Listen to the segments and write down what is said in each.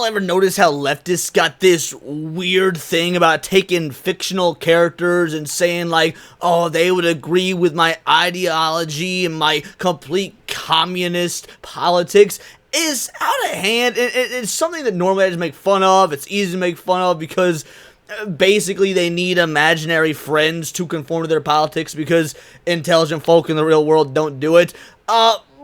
y'all ever notice how leftists got this weird thing about taking fictional characters and saying like, oh, they would agree with my ideology and my complete communist politics? Is out of hand. It's something that normally I just make fun of. It's easy to make fun of because basically they need imaginary friends to conform to their politics because intelligent folk in the real world don't do it.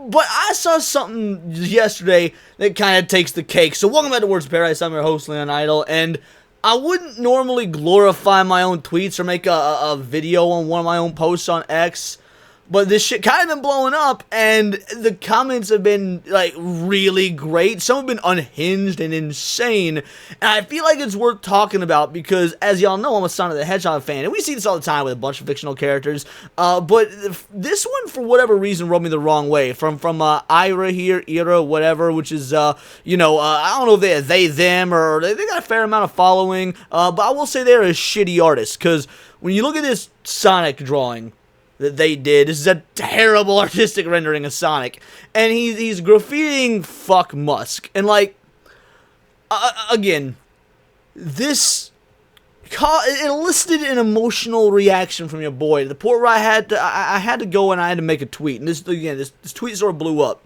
But I saw something yesterday that kind of takes the cake. So welcome back to Words of Paradise. I'm your host, Leon Idol, and I wouldn't normally glorify my own tweets or make a video on one of my own posts on X, but this shit kind of been blowing up, and the comments have been, like, really great. Some have been unhinged and insane, and I feel like it's worth talking about because, as y'all know, I'm a Sonic the Hedgehog fan, and we see this all the time with a bunch of fictional characters, but this one, for whatever reason, rubbed me the wrong way. From Ira here, whatever, which is, I don't know if they, them, or they got a fair amount of following, but I will say they're a shitty artist, because when you look at this Sonic drawing that they did, this is a terrible artistic rendering of Sonic, and he's graffitiing fuck Musk, and like, again, this it elicited an emotional reaction from your boy to the point where I had to go and I had to make a tweet, and this tweet sort of blew up.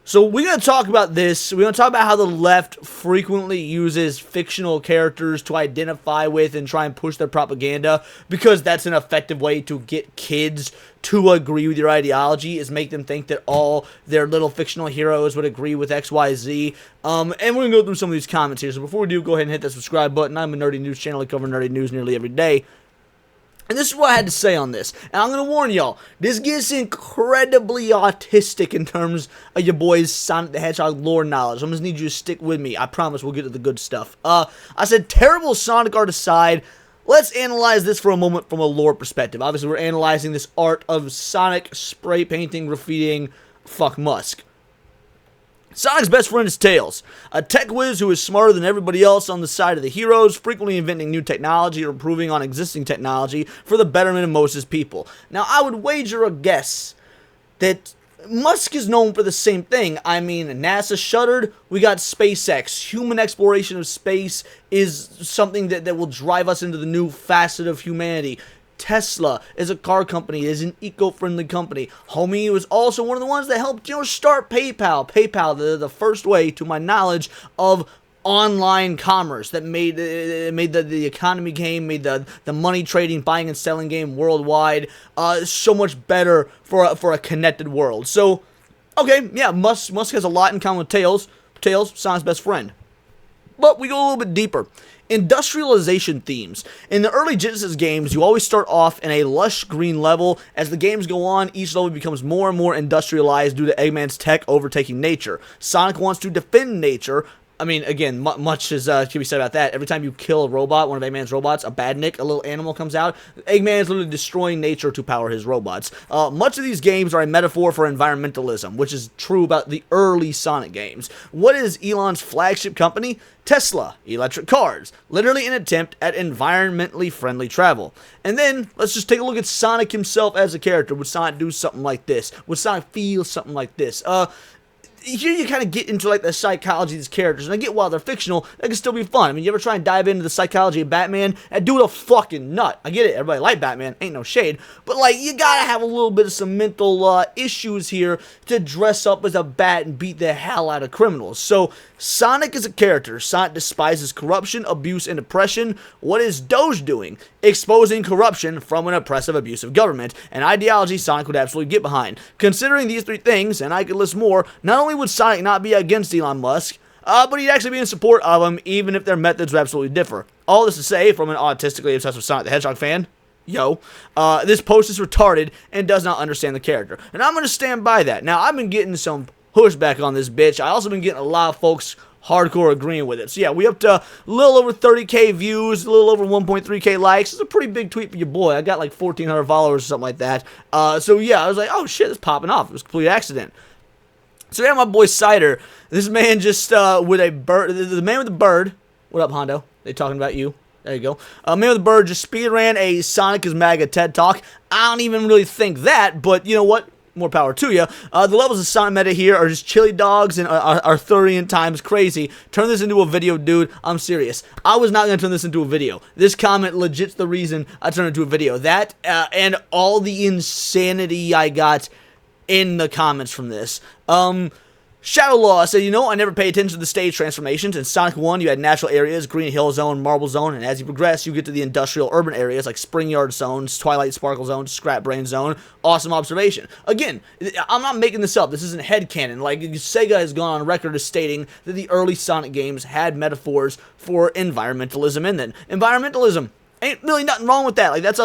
So we're going to talk about this. We're going to talk about how the left frequently uses fictional characters to identify with and try and push their propaganda because that's an effective way to get kids to agree with your ideology, is make them think that all their little fictional heroes would agree with XYZ. And we're going to go through some of these comments here. So before we do, go ahead and hit that subscribe button. I'm a nerdy news channel. I cover nerdy news nearly every day. And this is what I had to say on this. And I'm going to warn y'all, this gets incredibly autistic in terms of your boy's Sonic the Hedgehog lore knowledge. I'm going to need you to stick with me. I promise we'll get to the good stuff. I said terrible Sonic art aside, let's analyze this for a moment from a lore perspective. Obviously, we're analyzing this art of Sonic spray painting, graffitiing, fuck Musk. Sonic's best friend is Tails, a tech whiz who is smarter than everybody else on the side of the heroes, frequently inventing new technology or improving on existing technology for the betterment of most of his people. Now, I would wager a guess that Musk is known for the same thing. I mean, NASA shuttered, we got SpaceX. Human exploration of space is something that will drive us into the new facet of humanity. Tesla is a car company, is an eco-friendly company. Homie was also one of the ones that helped, start PayPal. PayPal, the first way, to my knowledge, of online commerce that made the economy game, made the money trading, buying and selling game worldwide so much better for a connected world. So, okay, yeah, Musk has a lot in common with Tails. Tails, Sonic's best friend. But we go a little bit deeper. Industrialization themes. In the early Genesis games, you always start off in a lush green level. As the games go on, each level becomes more and more industrialized due to Eggman's tech overtaking nature. Sonic wants to defend nature. I mean, again, much as can be said about that. Every time you kill a robot, one of Eggman's robots, a badnik, a little animal comes out, Eggman is literally destroying nature to power his robots. Much of these games are a metaphor for environmentalism, which is true about the early Sonic games. What is Elon's flagship company? Tesla, electric cars, literally an attempt at environmentally friendly travel. And then, let's just take a look at Sonic himself as a character. Would Sonic do something like this? Would Sonic feel something like this? Here you kind of get into like the psychology of these characters, and I get while they're fictional, that can still be fun. I mean, you ever try and dive into the psychology of Batman? That dude a fucking nut. I get it, everybody like Batman, ain't no shade, but like, you gotta have a little bit of some mental issues here to dress up as a bat and beat the hell out of criminals. So, Sonic is a character. Sonic despises corruption, abuse, and oppression. What is Doge doing? Exposing corruption from an oppressive, abusive government, an ideology Sonic would absolutely get behind. Considering these three things, and I could list more, not only would Sonic not be against Elon Musk, but he'd actually be in support of him, even if their methods would absolutely differ. All this to say, from an autistically obsessed with Sonic the Hedgehog fan, this post is retarded and does not understand the character. And I'm going to stand by that. Now, I've been getting some pushback on this bitch. I also been getting a lot of folks hardcore agreeing with it. So yeah, we up to a little over 30k views, a little over 1.3k likes. It's a pretty big tweet for your boy. I got like 1,400 followers or something like that. So yeah, I was like, oh shit, it's popping off. It was a complete accident. So yeah, my boy Cider, this man just with a bird, the man with the bird. What up, Hondo? They talking about you. There you go. Man with the bird just speed ran a Sonic is MAGA TED Talk. I don't even really think that, but you know what? more power to you. The levels of Sonic meta here are just chili dogs and Arthurian times crazy. Turn this into a video, dude. I'm serious. I was not going to turn this into a video. This comment legit's the reason I turned it into a video. That and all the insanity I got in the comments from this. Shadow Law said, you know, I never paid attention to the stage transformations. In Sonic 1, you had natural areas, Green Hill Zone, Marble Zone, and as you progress, you get to the industrial urban areas like Spring Yard Zones, Twilight Sparkle Zone, Scrap Brain Zone. Awesome observation. Again, I'm not making this up. This isn't headcanon. Like, Sega has gone on record as stating that the early Sonic games had metaphors for environmentalism in them. Environmentalism. Ain't really nothing wrong with that. Like, that's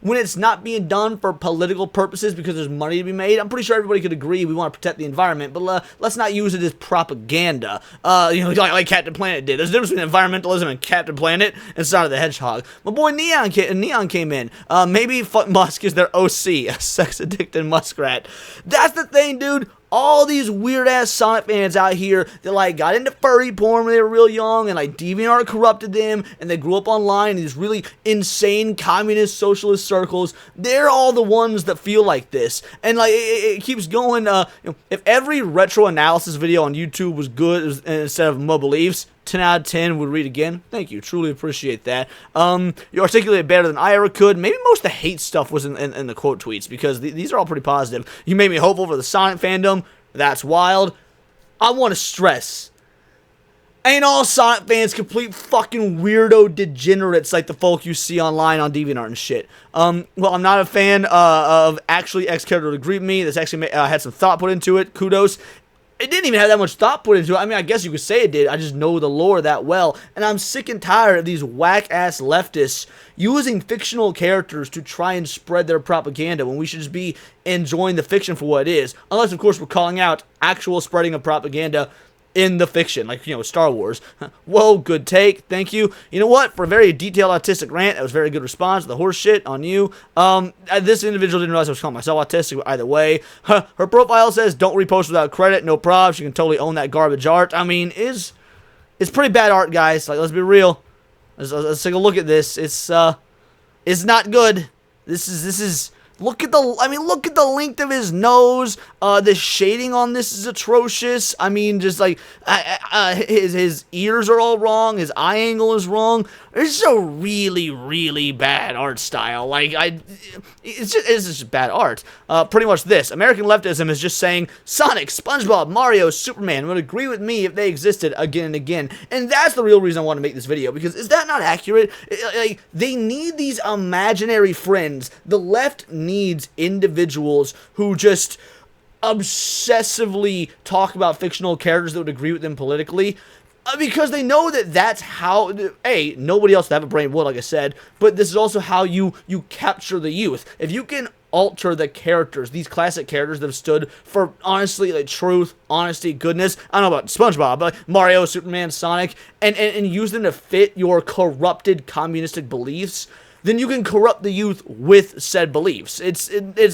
when it's not being done for political purposes because there's money to be made. I'm pretty sure everybody could agree we want to protect the environment, but let's not use it as propaganda. You know, like Captain Planet did. There's a difference between environmentalism and Captain Planet and Sonic the Hedgehog. My boy Neon came in. Maybe fuck Musk is their OC, a sex-addicted muskrat. That's the thing, dude. All these weird-ass Sonic fans out here that, like, got into furry porn when they were real young, and, like, DeviantArt corrupted them, and they grew up online in these really insane communist socialist circles. They're all the ones that feel like this. And, like, it keeps going, you know, if every retro analysis video on YouTube was good instead of my beliefs, 10 out of 10 would read again. Thank you. Truly appreciate that. You articulate better than I ever could. Maybe most of the hate stuff was in the quote tweets because these are all pretty positive. You made me hopeful for the Sonic fandom. That's wild. I want to stress, ain't all Sonic fans complete fucking weirdo degenerates like the folk you see online on DeviantArt and shit. Well, I'm not a fan of actually X character to agree with me. This actually had some thought put into it. Kudos. It didn't even have that much thought put into it. I mean, I guess you could say it did. I just know the lore that well. And I'm sick and tired of these whack-ass leftists using fictional characters to try and spread their propaganda when we should just be enjoying the fiction for what it is. Unless, of course, we're calling out actual spreading of propaganda in the fiction, like, you know, Star Wars. Whoa, good take. Thank you. You know what? For a very detailed autistic rant, that was a very good response. The horse shit on you. This individual didn't realize I was calling myself autistic, but either way. Her profile says, don't repost without credit. No props. You can totally own that garbage art. I mean, it's pretty bad art, guys. Like, let's be real. Let's take a look at this. It's not good. This is look at the length of his nose. The shading on this is atrocious. I mean, just like his ears are all wrong. His eye angle is wrong. It's a really, really bad art style. Like, it's just bad art. Pretty much this. American leftism is just saying Sonic, SpongeBob, Mario, Superman would agree with me if they existed again and again. And that's the real reason I want to make this video, because is that not accurate? Like, they need these imaginary friends. The left needs individuals who just obsessively talk about fictional characters that would agree with them politically. Because they know that that's how, A, nobody else would have a brain would, like I said, but this is also how you capture the youth. If you can alter the characters, these classic characters that have stood for, honestly, like, truth, honesty, goodness, I don't know about SpongeBob, but Mario, Superman, Sonic, and use them to fit your corrupted communistic beliefs, then you can corrupt the youth with said beliefs. It's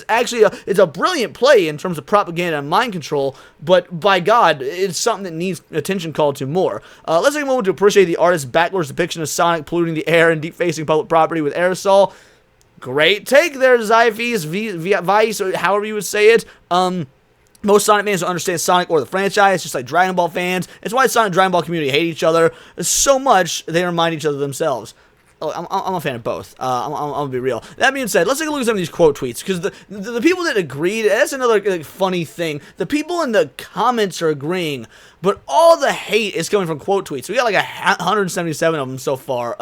actually a brilliant play in terms of propaganda and mind control, but by God, it's something that needs attention called to more. Let's take a moment to appreciate the artist's backwards depiction of Sonic polluting the air and defacing public property with aerosol. Great take there, Zyfes, Vice, or however you would say it. Most Sonic fans don't understand Sonic or the franchise, just like Dragon Ball fans. It's why the Sonic and Dragon Ball community hate each other so much they remind each other themselves. Oh, I'm a fan of both. I'm gonna be real. That being said, let's take a look at some of these quote tweets, because the people that agreed, that's another, like, funny thing. The people in the comments are agreeing, but all the hate is coming from quote tweets. We got like 177 of them so far.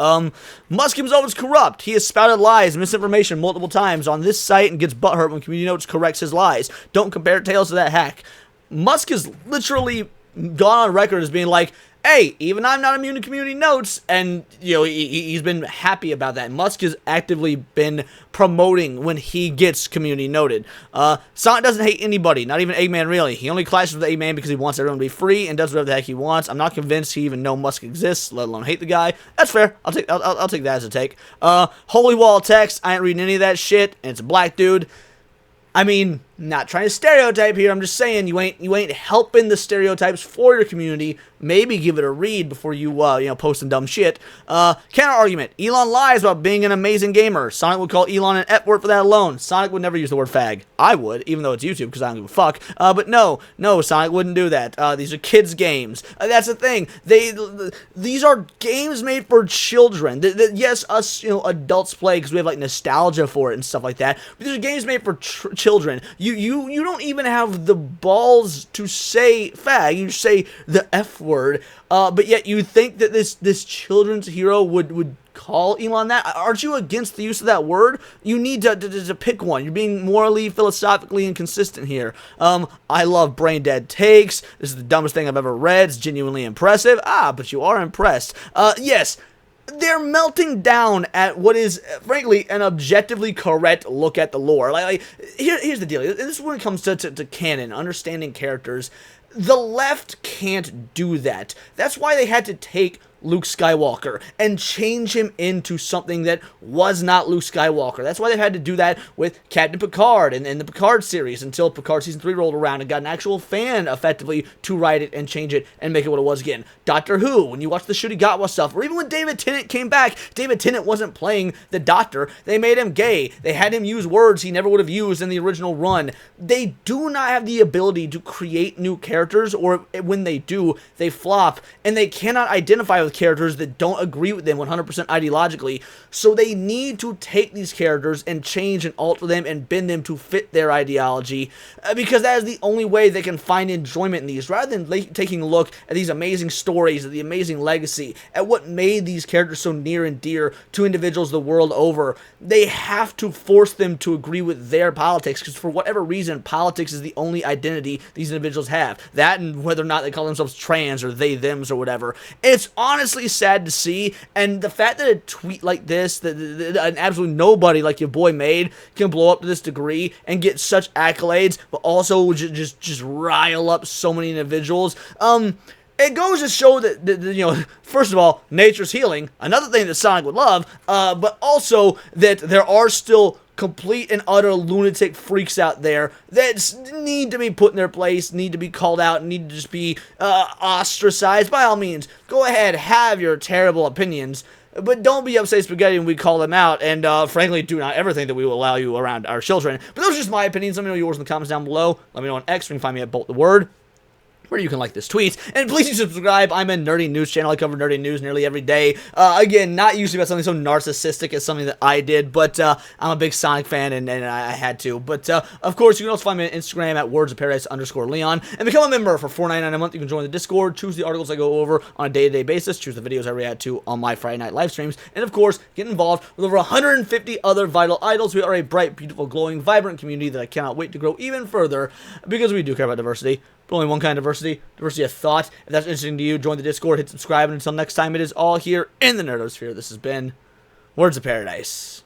Musk himself is corrupt. He has spouted lies and misinformation multiple times on this site and gets butthurt when Community Notes corrects his lies. Don't compare tales to that hack. Musk has literally gone on record as being like, hey, even I'm not immune to Community Notes, and, you know, he's been happy about that. Musk has actively been promoting when he gets Community Noted. Sonic doesn't hate anybody, not even Eggman, really. He only clashes with Eggman because he wants everyone to be free and does whatever the heck he wants. I'm not convinced he even know Musk exists, let alone hate the guy. That's fair. I'll take that as a take. Holy Wall text, I ain't reading any of that shit, and it's a black dude. I mean, Not trying to stereotype here. I'm just saying you ain't helping the stereotypes for your community. Maybe give it a read before you post some dumb shit. Counter argument: Elon lies about being an amazing gamer. Sonic would call Elon an F word for that alone. Sonic would never use the word fag. I would, even though it's YouTube, because I don't give a fuck. But no, Sonic wouldn't do that. These are kids' games. That's the thing. These are games made for children. Yes, us adults play because we have like nostalgia for it and stuff like that. But these are games made for children. You don't even have the balls to say fag. You say the F word. But yet you think that this children's hero would call Elon that? Aren't you against the use of that word? You need to pick one. You're being morally, philosophically inconsistent here. I love brain dead takes. This is the dumbest thing I've ever read. It's genuinely impressive. But you are impressed. Yes. They're melting down at what is, frankly, an objectively correct look at the lore. Here's the deal. This is when it comes to canon, understanding characters. The left can't do that. That's why they had to take Luke Skywalker and change him into something that was not Luke Skywalker. That's why they've had to do that with Captain Picard and the Picard series until Picard Season 3 rolled around and got an actual fan, effectively, to write it and change it and make it what it was again. Doctor Who, when you watch the Shooty Gatwa stuff, or even when David Tennant came back, David Tennant wasn't playing the Doctor. They made him gay. They had him use words he never would have used in the original run. They do not have the ability to create new characters, or when they do, they flop, and they cannot identify with characters that don't agree with them 100% ideologically, so they need to take these characters and change and alter them and bend them to fit their ideology, because that is the only way they can find enjoyment in these, rather than taking a look at these amazing stories, at the amazing legacy, at what made these characters so near and dear to individuals the world over. They have to force them to agree with their politics, because for whatever reason, politics is the only identity these individuals have. That, and whether or not they call themselves trans or they, thems, or whatever. It's honestly sad to see, and the fact that a tweet like this, that an absolute nobody like your boy made, can blow up to this degree and get such accolades, but also just rile up so many individuals. It goes to show that, first of all, nature's healing, another thing that Sonic would love, but also that there are still complete and utter lunatic freaks out there that need to be put in their place, need to be called out, need to just be ostracized. By all means, go ahead, have your terrible opinions, but don't be upset spaghetti when we call them out, and frankly, do not ever think that we will allow you around our children. But those are just my opinions. Let me know yours in the comments down below. Let me know on X. You can find me at Bolt the Word, where you can like this tweet, and please do subscribe. I'm a nerdy news channel. I cover nerdy news nearly every day. Again, not usually about something so narcissistic as something that I did, but I'm a big Sonic fan, and I had to. But of course, you can also find me on Instagram at wordsofparadise_Leon, and become a member for $4.99 a month. You can join the Discord, choose the articles I go over on a day-to-day basis, choose the videos I react to on my Friday night live streams, and of course, get involved with over 150 other vital idols. We are a bright, beautiful, glowing, vibrant community that I cannot wait to grow even further, because we do care about diversity. But only one kind of diversity of thought. If that's interesting to you, join the Discord, hit subscribe, and until next time, it is all here in the Nerdosphere. This has been Words of Paradise.